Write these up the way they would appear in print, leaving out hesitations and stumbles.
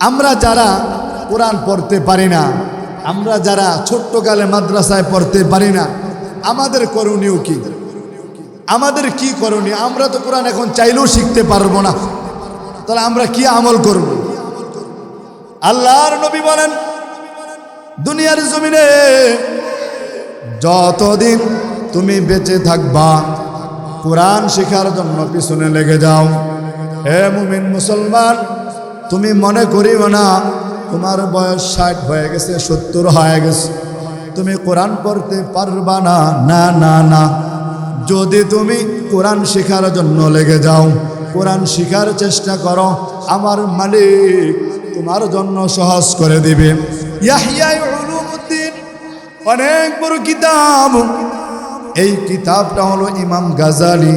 আমরা যারা কোরআন পড়তে পারি না, আমরা যারা ছোট্টকালে মাদ্রাসায় পড়তে পারি না, আমাদের করণীয় কি? আমাদের কি করণীয়? আমরা তো কোরআন এখন চাইলেও শিখতে পারবো না, তাহলে আমরা কি আমল করব? আল্লাহর নবী বলেন, দুনিয়ার জমিনে যতদিন তুমি বেঁচে থাকবা কোরআন শেখার জন্য পিছনে লেগে যাও। হে মুমিন মুসলমান, তুমি মনে করিও না তোমার বয়স 60 হয়ে গেছে, 70 হয়ে গেছে, তুমি কোরআন পড়তে পারবা না। না না না, যদি তুমি কোরআন শেখার জন্য লেগে যাও, কোরআন শেখার চেষ্টা করো, আমার মালিক তোমার জন্য সহজ করে দিবে। ইয়াহইয়া উলুমউদ্দিন অনেক বড় কিতাব। এই কিতাবটা হলো ইমাম গাজালি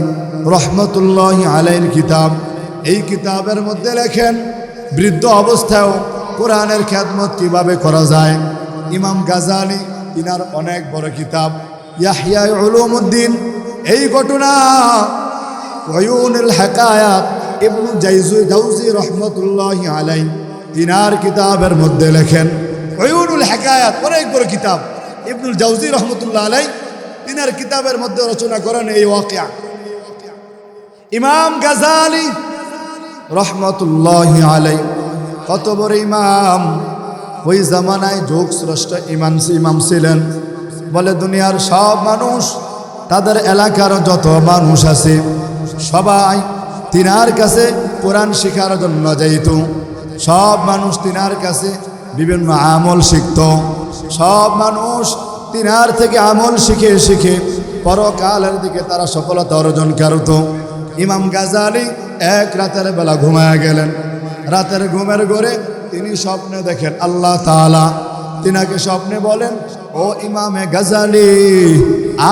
রহমতুল্লাহি আলাইহির কিতাব। এই কিতাবের মধ্যে লেখেন বৃদ্ধ অবস্থায়ও কোরআনের খেদমত কিভাবে করা যায়। ইমাম গাজালি তিনার অনেক বড় কিতাব ইয়াহইয়া উলুমউদ্দিন। এই ঘটনা উয়ুনুল হিকায়াত ইবনে জাওজি রহমতুল্লাহি আলাইহি তিনার কিতাবের মধ্যে লেখেন। উয়ুনুল হিকায়াত অনেক বড় কিতাব, ইবনুল জাওজি রহমতুল্লাহ আলাইহি তিনার কিতাবের মধ্যে রচনা করেন এই ওয়াকিয়া। ইমাম গাজালি রহমতুল্লাহি আলাইহি কত বড় ইমাম, ওই জামানায় যুগ স্রষ্টা ইমাম ছিলেন। বলে দুনিয়ার সব মানুষ, তাদের এলাকার যত মানুষ আছে সবাই তিনার কাছে কোরআন শেখার জন্য যাইত। সব মানুষ তিনার কাছে বিভিন্ন আমল শিখত। সব মানুষ তিনার থেকে আমল শিখে শিখে পরকালের দিকে তারা সফলতা অর্জন করত। ইমাম গাজালি এক রাতের বেলা ঘুমায়া গেলেন। রাতের ঘুমের ঘরে তিনি স্বপ্নে দেখেন আল্লাহ তাআলা তিনাকে স্বপ্নে বলেন, ও ইমামে গাজালি,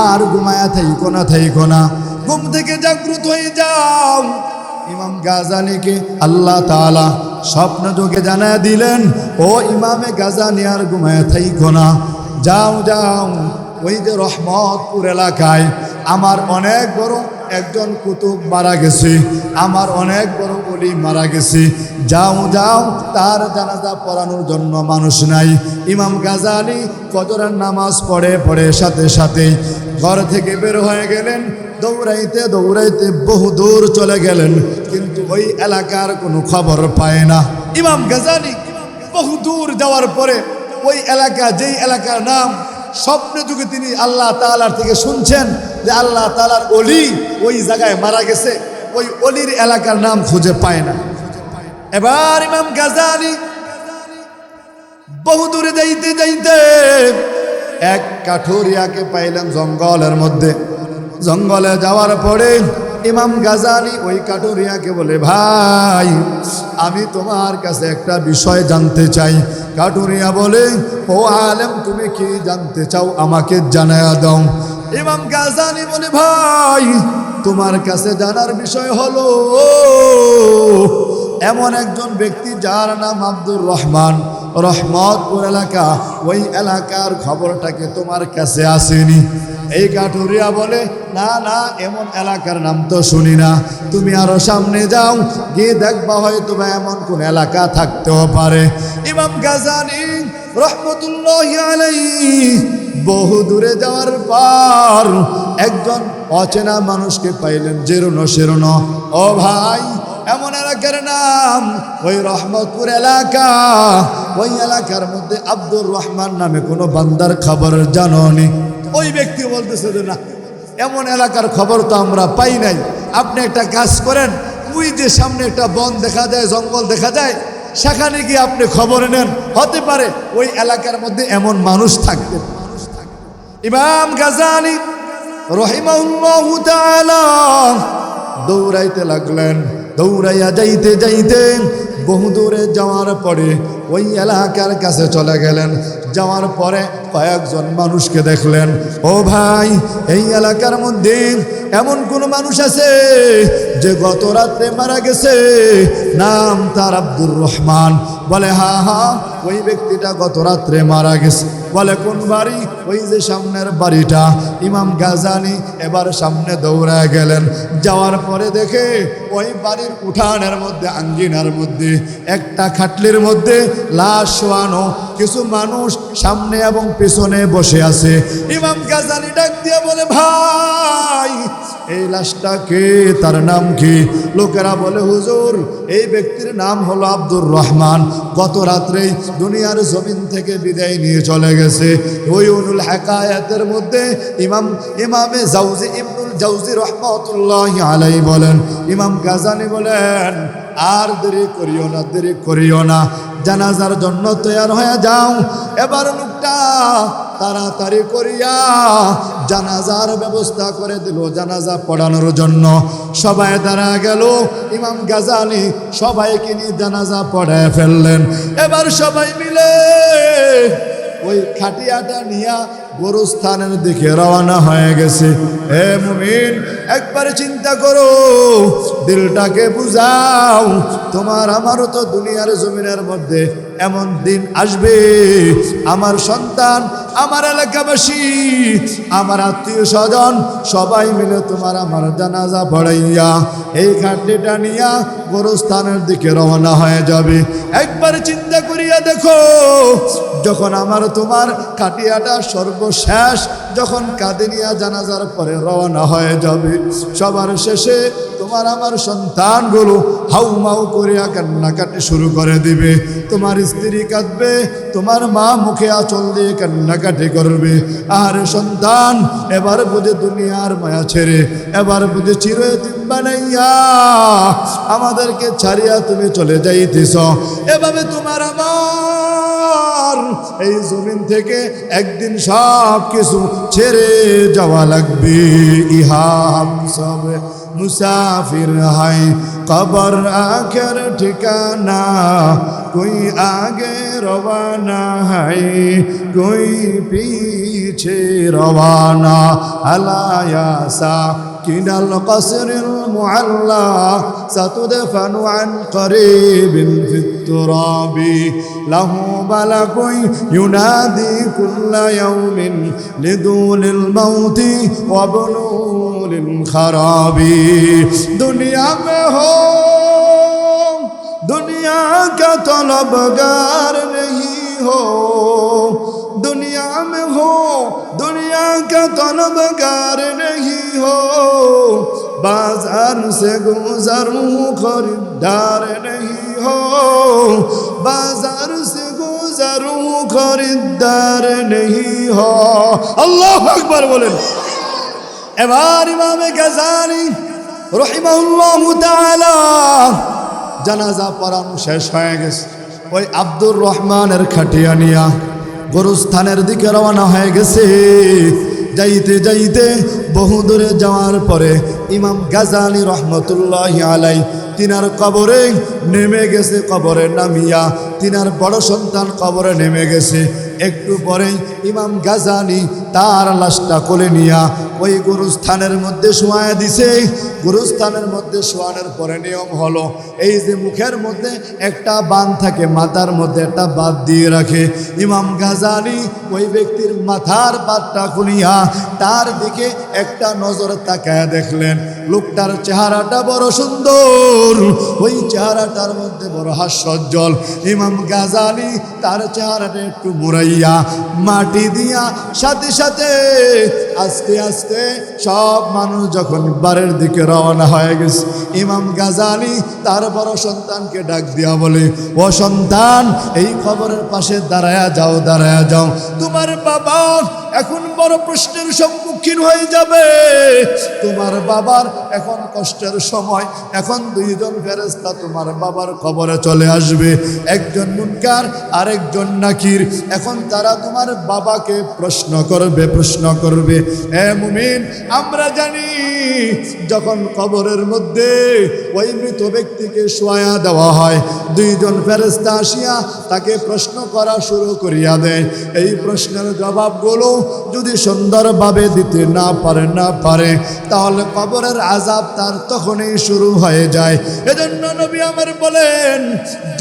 আর ঘুমায়া থাইকো না, ঘুম থেকে জাগ্রত হয়ে যাও। ইমাম গাজালিকে আল্লাহ তাআলা স্বপ্ন যোগে জানায় দিলেন, ও ইমামে গাজালি, আর ঘুমায়া থাইকো না, যাও যাও, ওই যে রহমতপুর এলাকায় আমার অনেক বড় একজন কুতুব মারা গেছে, আমার অনেক বড় ওলি মারা গেছে, যাও যাও, তার জানাজা পড়ানোর জন্য মানুষ নাই। ইমাম গাজালি ফজরের নামাজ পড়ে সাথে সাথে ঘর থেকে বের হয়ে গেলেন। দৌড়াইতে দৌড়াইতে বহু দূর চলে গেলেন, কিন্তু ওই এলাকার কোনো খবর পায় না। ইমাম গাজালি বহু দূর যাওয়ার পরে ওই এলাকা, যেই এলাকার নাম স্বপ্নে যুগে তিনি আল্লাহ তাআলার থেকে শুনছেন যে আল্লাহ তাআলার ওলি ওই জায়গায় মারা গেছে, ওই ওলির এলাকার নাম খুঁজে পায় না। এবার ইমাম গাজালি বহু দূরে যাইতে যাইতে এক কাঠুরিয়াকে পাইলেন জঙ্গলের মধ্যে। জঙ্গলে যাওয়ার পরে ইমাম গাজালি ওই কাঠুরিয়াকে বলে, ভাই, আমি তোমার কাছে একটা বিষয় জানতে চাই। কাঠুরিয়া বলে, ও আলেম, তুমি কি জানতে চাও আমাকে জানায়া দাও। ইমাম গাজালি বলে, ভাই, তোমার কাছে জানার বিষয় হলো এমন একজন ব্যক্তি যার নাম আব্দুর রহমান, রহমতপুর এলাকা, ওই এলাকার খবরটাকে তোমার কাছে আসেনি। এই কাঠুরিয়া বলে, না না, এমন এলাকার নাম তো শুনি না, তুমি আরো সামনে যাও, গিয়ে দেখবা হয়তো বা এমন কোন এলাকা থাকতেও পারে। ইমাম গাজালি রহমতুল্লাহি আলাইহি বহু দূরে যাওয়ার পর একজন অচেনা মানুষকে পাইলেন, জেরুনো সেরুনো। ও ভাই, এমন এলাকার নাম ওই রহমতপুর এলাকা, ওই এলাকার মধ্যে আব্দুর রহমান নামে কোনো বান্দার খবর জানোনি? ওই ব্যক্তি বলতেছে যে না, এমন এলাকার খবর তো আমরা পাই নাই। আপনি একটা কাজ করেন, ওই যে সামনে একটা বন দেখা যায়, জঙ্গল দেখা যায়, সেখানে গিয়ে আপনি খবর নেন, হতে পারে ওই এলাকার মধ্যে এমন মানুষ থাকবে। ইমাম গাজালি রাহিমাহুল্লাহু তাআলা দৌড়াইতে লাগলেন। দৌড়াইয়া যাইতে যাইতে বহু দূরে যাওয়ার পরে ওই এলাকার কাছে চলে গেলেন। যাওয়ার পরে কয়েকজন মানুষকে দেখলেন। ও ভাই, এই এলাকার মধ্যে এমন কোন মানুষ আছে যে গত রাত্রে মারা গেছে, নাম তার আব্দুর রহমান? বলে, হ্যাঁ হ্যাঁ, ওই ব্যক্তিটা গত রাত্রে মারা গেছে। বলে কোন বাড়ি? ওই যে সামনের বাড়িটা। ইমাম গাজালি এবার সামনে দৌড়ায় গেলেন। যাওয়ার পরে দেখে ওই বাড়ির উঠানের মধ্যে, আঙ্গিনার মধ্যে একটা খাটলির মধ্যে লাশ শোয়ানো, কিছু মানুষ সামনে এবং পিছনে বসে আছে। ইমাম গাজালি ডাক দিয়ে বলে, ভাই এই লাশটা কে? তার নাম কি? লোকেরা বলে, হুজুর এই ব্যক্তির নাম হলো আব্দুর রহমান, গত রাত্রেই দুনিয়ার জমিন থেকে বিদায় নিয়ে চলে গেছে। ওই উলুল হাকায়াতের মধ্যে ইমামে জাউজি ইবনুল জাউজি রাহমাতুল্লাহি আলাইহি বলেন, ইমাম গাজালি বলেন, আর দেরি করিও না, দেরি করিও না, জানাজার জন্য তৈয়ার হয়ে যাও। এবার লোকটা তাড়াতাড়ি করিয়া জানাজার ব্যবস্থা করে দিল, জানাজা পড়ানোর জন্য। সবাই দাঁড়া গেল, ইমাম গাজালি সবাইকে নিয়ে জানাজা পড়ায় ফেললেন। এবার সবাই মিলে ওই খাটিয়াটা নিয়া গোরস্থানের দিকে রওনা হয়ে গেছে। হে মুমিন, একবার চিন্তা করো, দিলটাকে বুঝাও। তোমার আমারও তো দুনিয়ার জমিনের মধ্যে এমন দিন আসবে, আমার সন্তান, আমার এলাকাবাসী, আমার আত্মীয় স্বজন সবাই মিলে তোমার আমার জানাজা পড়াইয়া এই খাটলিটা নিয়া গোরস্থানের দিকে রওনা হয়ে যাবে। একবার চিন্তা করিয়া দেখো, যখন আমার তোমার খাটিয়াটা সর্বশেষ যখন কাঁদিনিয়া জানাজার পরে রওনা হয়ে যাবে, সবার শেষে তোমার আমার সন্তানগুলো হাউমাউ করিয়া কান্নাকাটি শুরু করে দিবে। তোমার স্ত্রী কাঁদবে, তোমার মা মুখে আঁচল দিয়ে কান্নাকাটি করবে। আর সন্তান এবার বুঝে দুনিয়ার মায়া ছেড়ে, এবার বুঝে চিরদিন বানাইয়া আমাদেরকে ছাড়িয়া তুমি চলে যাইতেছ। এভাবে তোমার আমার এই জমিন থেকে একদিন সব কিছু ছেড়ে যাওয়া লাগবে। ইহা হাম সব মুসাফির হাই, কবর আখের ঠিকানা, कोई आगे रवाना है, कोई पीछे रवाना। अलाया सा किनल कसरिल मुअल्ला, सतुदफन अन करीबिन फित्तुराबी, लहू बलकुई युनादी कुल्ला यौमिन लिदूलिल मौती वबनूलिल खराबी। दुनिया में हो दुनिया का तलबगार नहीं हो, दुनिया में हो दुनिया का तलबगार नहीं हो, बाजार से गुजरूं खरीदार नहीं हो, बाजार से गुजरूं खरीदार नहीं हो। अल्लाहु আকবার বলেন। এবার ইমামে গাজালি রাহিমাহুল্লাহু তাআলা জানাজা পড়ানো শেষ হয়ে গেছে। ওই আব্দুর রহমানের খাটিয়া নিয়া গোরস্থানের দিকে রওনা হয়ে গেছে। যাইতে যাইতে বহু দূরে যাওয়ার পরে ইমাম গাজালি রহমতুল্লাহি আলাই তিনার কবরে নেমে গেছে। কবরে নামিয়া তিনার বড় সন্তান কবরে নেমে গেছে। একটু পরেই ইমাম গাজালি তার লাশটা কোলে নিয়া ওই গুরুস্থানের মধ্যে শোয়া দিছে। গুরুস্থানের মধ্যে শোয়ানোর পরে নিয়ম হলো, এই যে মুখের মধ্যে একটা বান থাকে, মাথার মধ্যে একটা বাদ দিয়ে রাখে। ইমাম গাজালি ওই ব্যক্তির মাথার বাদটা খুলিয়া তার দিকে একটা নজর তাকায় দেখলেন, লোকটার চেহারাটা বড় সুন্দর, ওই চেহারাটার মধ্যে বড় হাস্যোজ্জ্বল। ইমাম গাজালি তার চেহারাটা একটু মুড়াইয়া মাটি দিয়া সাথে সাথে আস্তে আস্তে সব মানুষ যখন বাড়ির দিকে রওনা হয়ে গেছে, ইমাম গাজালি তার বড় সন্তানকে ডাক দিয়া বলে, ও সন্তান, এই কবরের পাশে দাঁড়ায়া যাও, দাঁড়ায়া যাও। তোমার বাবা এখন বড় প্রশ্নের সম্মুখীন হয়ে যাবে। তোমার বাবার এখন কষ্টের সময়। এখন দুইজন ফেরেশতা তোমার বাবার কবরে চলে আসবে, একজন মুনকার আর একজন নাকির। এখন তারা তোমার বাবাকে প্রশ্ন করবে, প্রশ্ন করবে। হে মুমিন, আমরা জানি যখন কবরের মধ্যে ওই মৃত ব্যক্তিকে শোয়া দেওয়া হয়, দুইজন ফেরেশতা আসিয়া তাকে প্রশ্ন করা শুরু করিয়া দেয়। এই প্রশ্নের জবাবগুলো যদি সুন্দরভাবে দিতে না পারে তাহলে কবরের আযাব তার তখনই শুরু হয়ে যায়। এজন্য নবী আমার বলেন,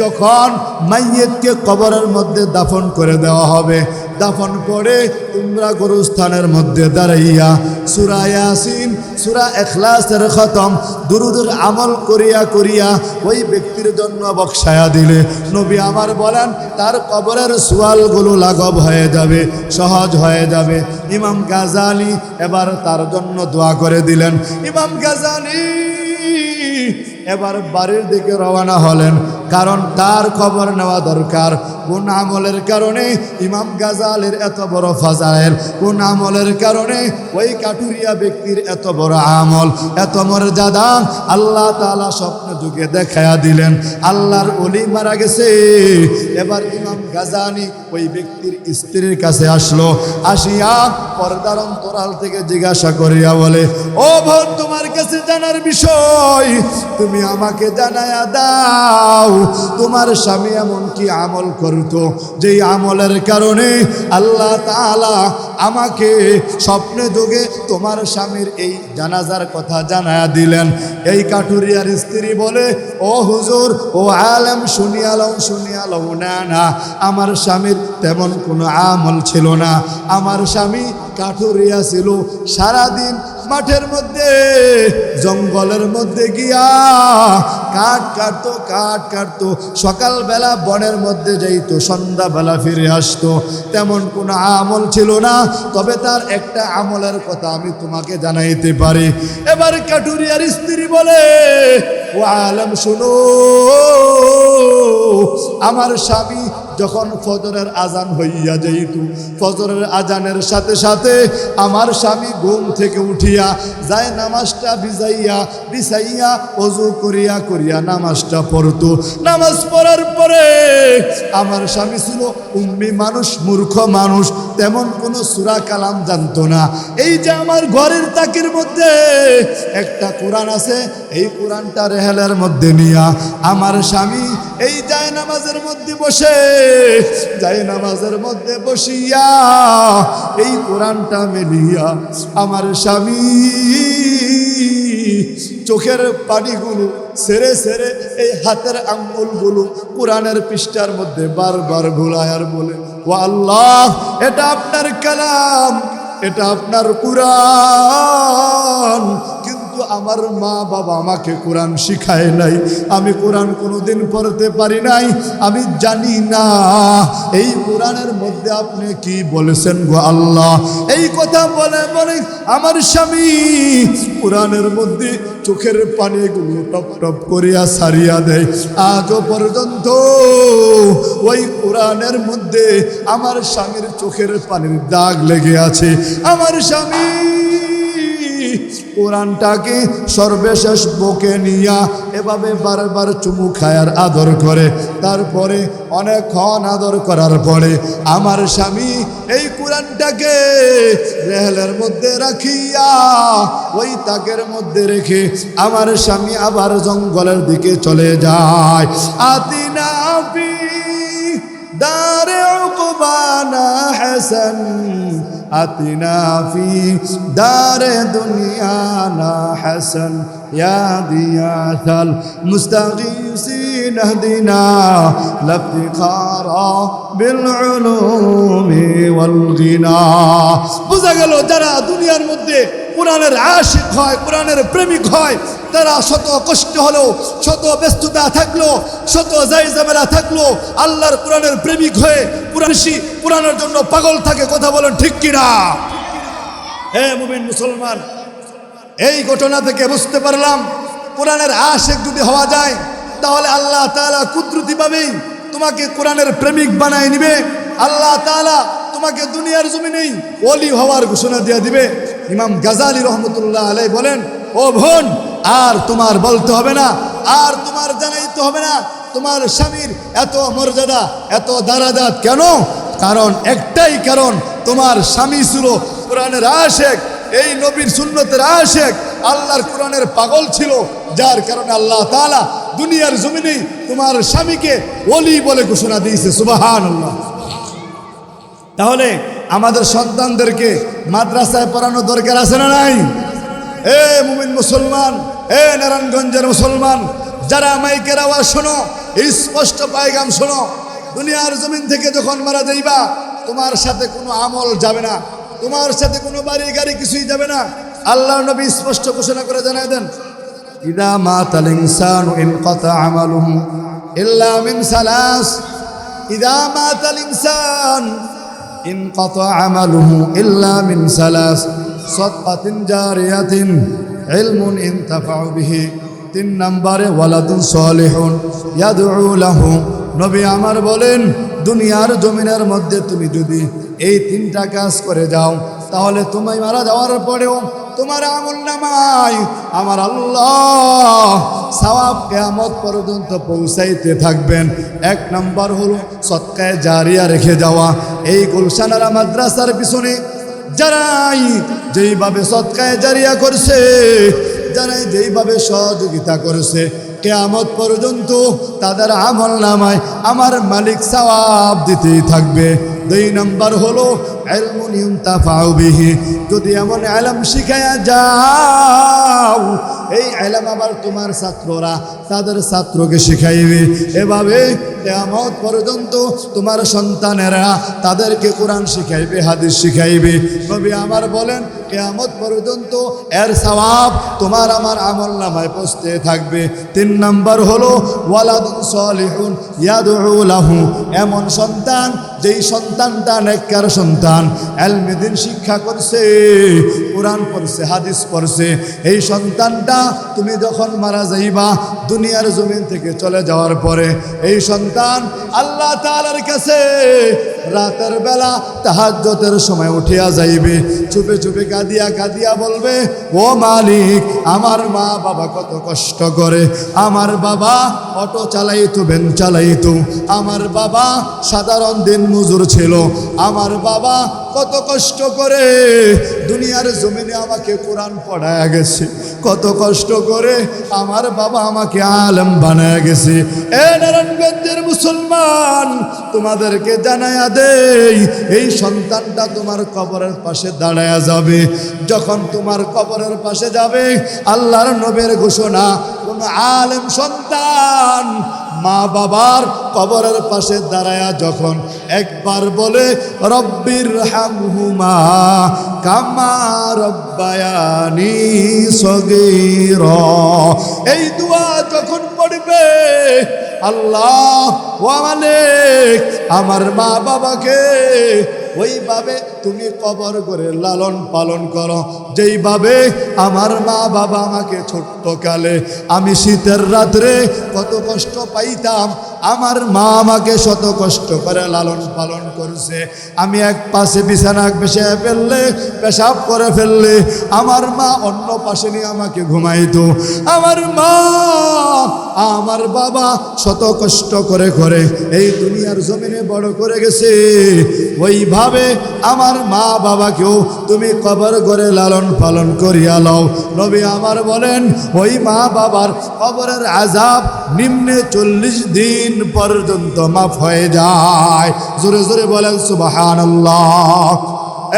যখন মাইয়িতকে কবরের মধ্যে দাফন করে দেওয়া হবে, দাফন করে তোমরা গোরস্থানের মধ্যে দাঁড়াইয়া সূরা ইয়াসিন সূরা ইখলাসের খতম দুরুদের আমল করিয়া করিয়া ওই ব্যক্তির জন্য বক্সায়া দিলে নবী আমার বলেন তার কবরের সওয়ালগুলো লাঘব হয়ে যাবে, সহজ হয়ে যাবে। ইমাম গাজালি এবার তার জন্য দোয়া করে দিলেন। ইমাম গাজালি এবার বাড়ির দিকে রওনা হলেন, কারণ তার খবর নেওয়া দরকার। কোন আমলের কারণে ইমাম গাজালির এত বড় ফাজাইল, কোন আমলের কারণে ওই কাটুরিয়া ব্যক্তির এত বড় আমল, এত মর্যাদা আল্লাহ তাআলা স্বপ্ন যুগে দেখায়া দিলেন। আল্লাহর ওলি মারা গেছে। এবার ইমাম গাজালি ওই ব্যক্তির স্ত্রীর কাছে আসলো, আসিয়া পর্দার অন্তরাল থেকে জিজ্ঞাসা করিয়া বলে, ও বোন, তোমার কাছে জানার বিষয় তুমি আমাকে জানায়া দাও। তোমার স্বামী এমন কি আমল করতো যেই আমলের কারণে আল্লাহ তাআলা আমাকে স্বপ্নে যোগে তোমার স্বামীর এই জানাজার কথা জানায়া দিলেন। এই কাটুরিয়ার স্ত্রী বলে, ও হুজুর, ও আলেম, শুনিয়ালও না না, আমার স্বামীর তেমন কোনো আমল ছিল না। আমার স্বামী কাঠুরিয়া ছিল, সারাদিন মাঠের মধ্যে জঙ্গলের মধ্যে গিয়া কাঠ কাটতো, সকালবেলা বনের মধ্যে যাইতো, সন্ধ্যাবেলা ফিরে আসতো। তেমন কোনো আমল ছিল না, তবে তার একটা আমলের কথা আমি তোমাকে জানাইতে পারি। এবার কাঠুরিয়ার স্ত্রী বলে, ও আলেম শুনো, আমার স্বামী যখন ফজরের আজান হইয়া যাইত, ফজরের আজানের সাথে সাথে আমার স্বামী ঘুম থেকে উঠিয়া যায় নামাজটা বিছাইয়া ওযু করিয়া নামাজটা পড়তো। নামাজ পড়ার পরে আমার স্বামী ছিল উম্মি মানুষ, মূর্খ মানুষ, তেমন কোনো সূরা কালাম জানতো না। এই যে আমার ঘরের তাকের মধ্যে একটা কোরআন আছে, এই কোরআনটা রেহেলের মধ্যে নিয়া আমার স্বামী এই যায় নামাজের মধ্যে বসিয়া এই কোরআনটা মেলিয়া আমার স্বামী চোখের পানিগুলো সেরে সেরে এই হাতের আঙ্গুলগুলো কোরআনের পৃষ্ঠার মধ্যে বারবার ঘোরায় আর বলে, ও আল্লাহ, এটা আপনার কালাম, এটা আপনার কোরআন, কিন্তু আমার মা বাবা আমাকে কোরআন শিখায় নাই, আমি কোরআন কোনোদিন পড়তে পারি নাই, আমি জানি না এই কোরআনের মধ্যে আপনি কি বলেছেন গো আল্লাহ। এই কথা বলে বলে আমার স্বামী কোরআনের মধ্যে চোখের পানিগুলো টপ টপ করিয়া সারিয়া দেয়। আজও পর্যন্ত ওই কোরআনের মধ্যে আমার স্বামীর চোখের পানির দাগ লেগে আছে। আমার স্বামী কোরআনটাকে সর্বশেষ বুকে নিয়া এভাবে বারবার চুমু খায়ার আদর করে। তারপরে অনেকক্ষণ আদর করার পরে আমার স্বামী এই কোরআনটাকে রেহেলের মধ্যে রাখিয়া ওই তাকের মধ্যে রেখে আমার স্বামী আবার জঙ্গলের দিকে চলে যায়। আতিনা ফি দারে উকবানা হাসান, আতিনা ফি দারে দুনিয়ানা হাসান, ইয়া দিয়াতাল মুস্তাগীসিন ইহদিনা লাফতিখারা বিল উলুমি ওয়াল গিনা। বুঝা গেল, যারা দুনিয়ার মধ্যে কোরআনের আশিক হয়, কোরআনের প্রেমিক হয়, তারা শত কষ্ট হলো, শত ব্যস্ততা থাকলো, শত জায়জামেরা থাকলো, আল্লাহর কোরআনের প্রেমিক হয়ে কোরআনের জন্য পাগল থাকে। কথা বলেন ঠিক কিনা? হে মুমিন মুসলমান, এই ঘটনা থেকে বুঝতে পারলাম কোরআনের আশিক যদি হওয়া যায় তাহলে আল্লাহ তাআলা কুদরতিভাবেই তোমাকে কোরআনের প্রেমিক বানায় নিবে। আল্লাহ তাআলা তোমাকে দুনিয়ার জমিনেই ওলি হওয়ার ঘোষণা দিয়ে দিবে। ইমাম গাজালি রহমতুল্লাহ আলাইহি বলেন, ও বোন, আর তোমার বলতে হবে না, আর তোমার জানাইতে হবে না তোমার স্বামীর এত মর্যাদা, এত দারাজাত কেন? কারণ একটাই কারণ, তোমার স্বামী ছিল কোরআনের আশিক, এই নবীর সুন্নতের আশিক, আল্লাহর কোরআনের পাগল ছিল, যার কারণে আল্লাহ তাআলা দুনিয়ার জমিনেই তোমার স্বামীকে ওলি বলে ঘোষণা দিয়েছে। সুবহানাল্লাহ। তাহলে আমাদের সন্তানদেরকে মাদ্রাসায় পড়ানো দরকার আছে না নাই? এ মুমিন মুসলমান, এ নারায়ণগঞ্জের মুসলমান, যারা মাইকের আওয়াজ শোনো, স্পষ্ট পায়গাম শোনো, দুনিয়ার জমিন থেকে যখন মারা যাইবা তোমার সাথে কোনো আমল যাবে না, তোমার সাথে কোনো বাড়ি গাড়ি কিছুই যাবে না। আল্লাহর নবী স্পষ্ট ঘোষণা করে জানাই দেন, ইদা মাতাল ইনসানু ইনকাতা আমালুহু ইল্লা মিন সালাস, ইদা মাতাল ইনসান ইনকাতা আমালুহু ইল্লা মিন সালাস, সাদকাতিন জারিয়াতিন, ইলমুন ইনতাফাউ বিহি, 3 নম্বরে ওয়ালাদুন সালিহুন ইয়াদউ লাহু। নবী আমার বলেন, দুনিয়ার জমিনের মধ্যে তুমি যদি এই 3টা কাজ করে যাও, তাহলে তুমি মারা যাওয়ার পরেও তোমার আমলনামায় আমার আল্লাহ সওয়াব কিয়ামত পর্যন্ত পৌঁছাইতে থাকবেন। 1 নম্বর হলো সদকায়ে জারিয়া রেখে যাওয়া। এই গুলশানারা মাদ্রাসার পিছনে যারাই যেইভাবে সদকায়ে জারিয়া করছে, যারাই যেইভাবে সহযোগিতা করেছে, কিয়ামত পর্যন্ত তাদের আমলনামায় আমার মালিক সওয়াব দিতেই থাকবে। 2 নম্বর হলো ইলমুন ইনতাফাউ বিহি, যদি এমন ইলম শিখায়া যাও, এই ইলম আবার তোমার ছাত্ররা তাদের ছাত্রকে শিখাইবে। এভাবে কিয়ামত পর্যন্ত তোমার সন্তানেরা তাদেরকে কোরআন শিখাইবে, হাদিস শিখাইবে। নবী আমার বলেন, কিয়ামত পর্যন্ত এর সওয়াব তোমার আমার আমলনামায় পৌঁছতে থাকবে। 3 নম্বর হলো ওয়ালাদুন সালিহুন ইয়াদউ লাহু, এমন সন্তান যেই সন্তানটা নেককার সন্তান, ইলমে দ্বীন শিক্ষা করছে, কোরআন পড়ছে, হাদিস পড়ছে। এই সন্তানটা তুমি যখন মারা যাইবা, দুনিয়ার জমিন থেকে চলে যাওয়ার পরে, এই সন্তান আল্লাহ তাআলার কাছে রাতের বেলা তাহাজ্জুদের সময় উঠিয়া যাইবে, চুপে চুপে কাঁদিয়া কাঁদিয়া বলবে, ও মালিক, আমার মা বাবা কত কষ্ট করে, আমার বাবা অটো চালাইতো, ভ্যান চালাইতো, আমার বাবা সাধারণ দিন মজুর ছিল, আমার বাবা কত কষ্ট করে দুনিয়ার জমিনে আমাকে কোরআন পড়ায়া গেছে, কত কষ্ট করে আমার বাবা আমাকে আলেম বানায়া গেছে। এ নারায়ণগঞ্জের মুসলমান, তোমাদেরকে জানায়া দেই, এই সন্তানটা তোমার কবরের পাশে দাঁড়ায়া যাবে। যখন তোমার কবরের পাশে যাবে, আল্লাহর নবীর ঘোষণা, কোন আলেম সন্তান মা বাবার কবরের পাশে দাঁড়ায়া যখন একবার বলে, রব্বির হামহুমা কামা রব্বায়ানি সগীরা, এই দোয়া যখন পড়বে, আল্লাহ ও মালিক, আমার মা বাবাকে ওইভাবে তুমি কবর করে লালন পালন করো, যেইভাবে আমার মা বাবা আমাকে ছোট্টকালে আমি শীতের রাত্রে কত কষ্ট পাইতাম, আমার মা আমাকে শত কষ্ট করে লালন পালন করছে। আমি এক পাশে বিছানা পেশায় ফেললে, পেশাব করে ফেললে, আমার মা অন্য পাশে নিয়ে আমাকে ঘুমাইতো। আমার মা আমার বাবা শত কষ্ট করে করে এই দুনিয়ার জমিনে বড় করে গেছে, ওইভাবে আমার মা বাবাকেও তুমি কবর করে লালন পালন করিয়া লও। নবী আমার বলেন, ওই মা বাবার কবরের আযাব নিম্নে 40 দিন পর্যন্ত মাফ হয়ে যায়। জোরে জোরে বলেন সুবহানাল্লাহ।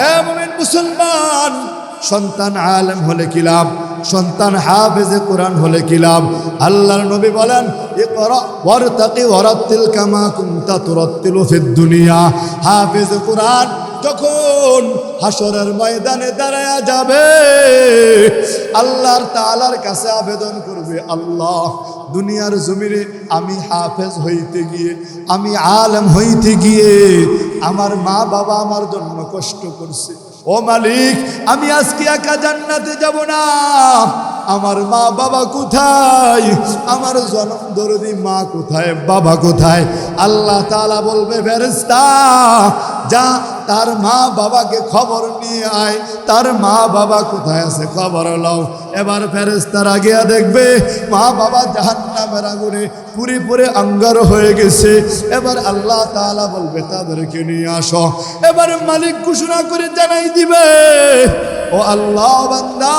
এ মুমিন মুসলমান, সন্তান আলেম হলে কি লাভ, সন্তান হাফেজে কোরআন হলে কি লাভ? আল্লাহর নবী বলেন, ইকরা ওয়ারতাকি ওয়ারাত্তিল কামা কুনতা তুরাত্তিলু ফিদ দুনিয়া। হাফেজে কোরআন যখন হাসরের ময়দানে দাঁড়ায়া যাবে, আল্লাহর তাআলার কাছে আবেদন করবে, আল্লাহ, দুনিয়ার জমিনে আমি হাফেজ হইতে গিয়ে, আমি আলেম হইতে গিয়ে আমার মা বাবা আমার জন্য কষ্ট করছে। ও মালিক, আমি আজকে একা জান্নাতে যাব না, আমার মা বাবা কোথায়, আমার জনম দরদি মা কোথায়, বাবা কোথায়? আল্লাহ তাআলা বলবে, ফেরেশতা যা তার মা বাবাকে খবর নিয়ে আয়, তার মা বাবা কোথায় আছে খবর লও। এবার ফেরেশতারা গিয়া দেখবে মা বাবা জাহান্নামের আগুনে পুরে পুরে আঙ্গার হয়ে গেছে। এবার আল্লাহ তাআলা বলবে, তাদেরকে নিয়ে আসো। এবার মালিক ঘোষণা করে জানাই দিবে, ও আল্লাহ বান্দা,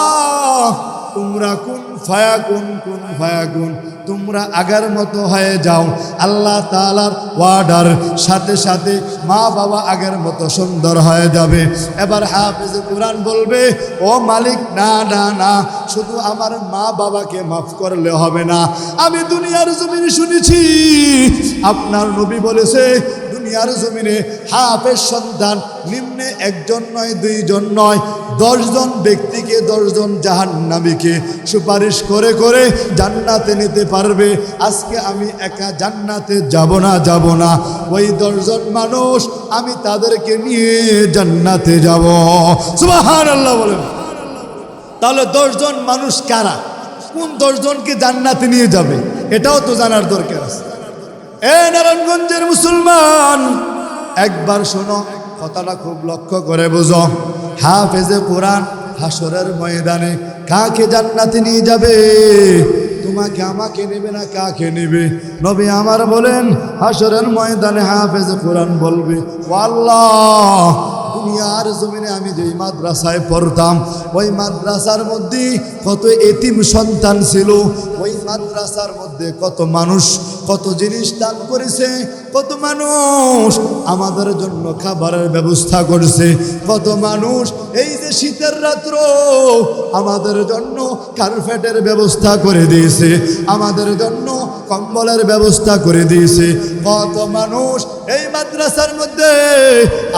তোমরা কুন ফায়াকুন, কুন ফায়াকুন, তোমরা আগের মতো হয়ে যাও। আল্লাহ তাআলার ওয়ার্ডার সাথে সাথে মা বাবা আগের মতো সুন্দর হয়ে যাবে। এবার হাফেজে কোরআন বলবে, ও মালিক, না না না, শুধু আমার মা বাবাকে মাফ করলে হবে না। আমি দুনিয়ার জমিনে শুনেছি আপনার নবী বলেছে, দুনিয়ার জমিনে হাফেজ সন্তান নিম্নে একজন নয়, দুইজন নয়, 10 জন ব্যক্তিকে, 10 জন জাহান্নামীকে সুপারিশ করে করে জান্নাতে নিতে পারবে। আজকে আমি একা জান্নাতে যাব না, ওই 10 জন মানুষ আমি তাদেরকে নিয়ে জান্নাতে যাব। সুবহানাল্লাহ বলেন। তাহলে 10 জন মানুষ কারা, কোন 10 জনকে জান্নাতে নিয়ে যাবে, এটাও তো জানার দরকার আছে। নারায়ণগঞ্জের মুসলমান, একবার শোনো, কথাটা খুব লক্ষ্য করে বুঝো। হাফেজে কোরআন হাসরের ময়দানে কাকে জান্নাতে নিয়ে যাবে? তোমাকে আমাকে নেবে না কাকে নেবে? নবী আমার বলেন, হাসরের ময়দানে হাফেজে কোরআন বলবে, ও আল্লাহ, দুনিয়ার জমিনে আমি যেই মাদ্রাসায় পড়তাম, ওই মাদ্রাসার মধ্যে কত এতিম সন্তান ছিল, ওই মাদ্রাসার মধ্যে কত মানুষ কত জিনিস দান করেছে, কত মানুষ আমাদের জন্য খাবারের ব্যবস্থা করছে, কত মানুষ এই যে শীতের রাত্র আমাদের জন্য কার্পেটের ব্যবস্থা করে দিয়েছে, আমাদের জন্য কম্বলের ব্যবস্থা করে দিয়েছে, কত মানুষ এই মাদ্রাসার মধ্যে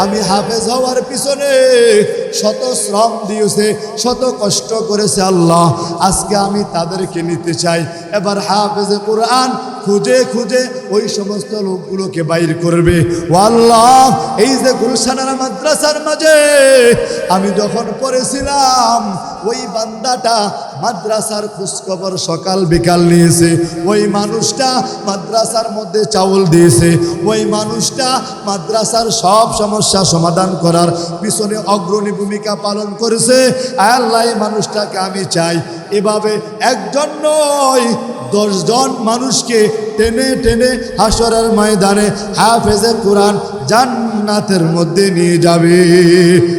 আমি হাফেজ হওয়ার পিছনে শত শ্রম দিয়েছে, শত কষ্ট করেছে। আল্লাহ, আজকে আমি তাদেরকে নিতে চাই। এবার হাফেজে কোরআন খুঁজে খুঁজে ওই সমস্ত লোকগুলোকে বাইর করবে। ও আল্লাহ, এই যে গুলশানের মাদ্রাসার মাঝে আমি যখন পড়েছিলাম, ওই বান্দাটা মাদ্রাসার খোঁজখবর সকাল বিকাল নিয়েছে, ওই মানুষটা মাদ্রাসার মধ্যে চাউল দিয়েছে, ওই মানুষটা মাদ্রাসার সব সমস্যা সমাধান করার পিছনে অগ্রণী ভূমিকা পালন করেছে। আল্লাহ, এই মানুষটাকে আমি চাই। এভাবে একজন নয়, 10 জন মানুষকে টেনে টেনে হাসরের ময়দানে হাফেজে কোরআন জান্নাতের মধ্যে নিয়ে যাবে।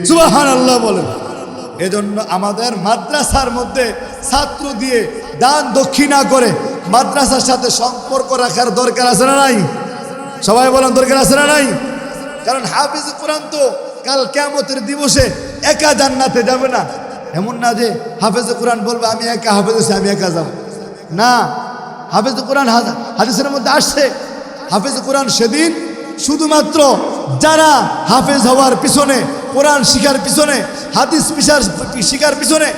সুবহানাল্লাহ বলেন। এজন্য আমাদের মাদ্রাসার মধ্যে ছাত্র দিয়ে দান দক্ষিণা করে মাদ্রাসার সাথে সম্পর্ক রাখার দরকার আছে না নাই? সবাই বলেন, দরকার আছে না নাই? কারণ হাফেজ কোরআন তো কাল কিয়ামতের দিবসে একা জান্নাতে যাবে না। এমন না যে হাফেজ কোরআন বলবে আমি একা হাফেজ হয়েছি, আমি একা যাব না। হাফেজ কোরআন হাদিসের মধ্যে আসছে, হাফেজ কোরআন সেদিন শুধুমাত্র যারা হাফেজ হওয়ার পিছনে, কোরআন শিখার পিছনে, হাদিস শিখার পিছনে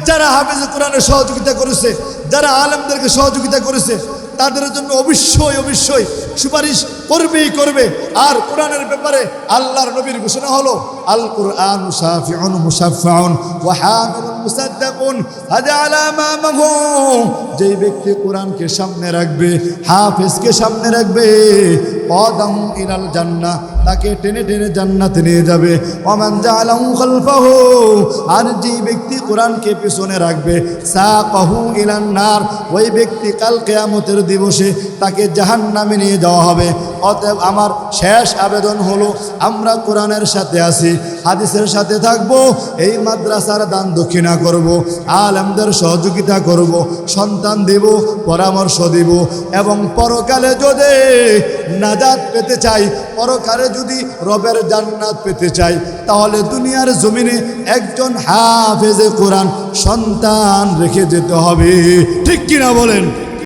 যারা হাফেজ কোরআনের সহযোগিতা করেছে, যারা আলেমদেরকে সহযোগিতা করেছে, তাদের জন্য অবশ্যই অবশ্যই সুপারিশ করবেই করবে। আর কোরআনের ব্যাপারে আল্লাহর নবীর ঘোষণা হলো, আল কুরআন শাফিউন মুশাফফাউন ওয়া হামিলুন মুসাদ্দাকুন হাদা আলা মামাহু। যেই ব্যক্তি কোরআনকে সামনে রাখবে, হাফেজকে সামনে রাখবে, কদম ইলাল জান্নাহ, তাকে টেনে টেনে জান্নাতে নিয়ে যাবে। ওমান জাআলাহু খালফাহু, আর যেই ব্যক্তি কোরআনকে পিছনে রাখবে, সাকাহু ইলান নার, ওই ব্যক্তি কাল কিয়ামতের দিবসে তাকে জাহান্নামে নিয়ে যাওয়া হবে। অতএব আমার শেষ আবেদন হলো, আমরা কোরআনের সাথে আছি, হাদিসের সাথে থাকবো, এই মাদ্রাসার দান দক্ষিণা করব, আলেমদের সহযোগিতা করব, সন্তান দেব, পরামর্শ দেব, এবং পরকালে যদি নাজাত পেতে চাই, পরকালে যদি রবের জান্নাত পেতে চাই, তাহলে দুনিয়ার জমিনে একজন হাফেজে কোরআন সন্তান রেখে যেতে হবে। ঠিক কিনা বলেন?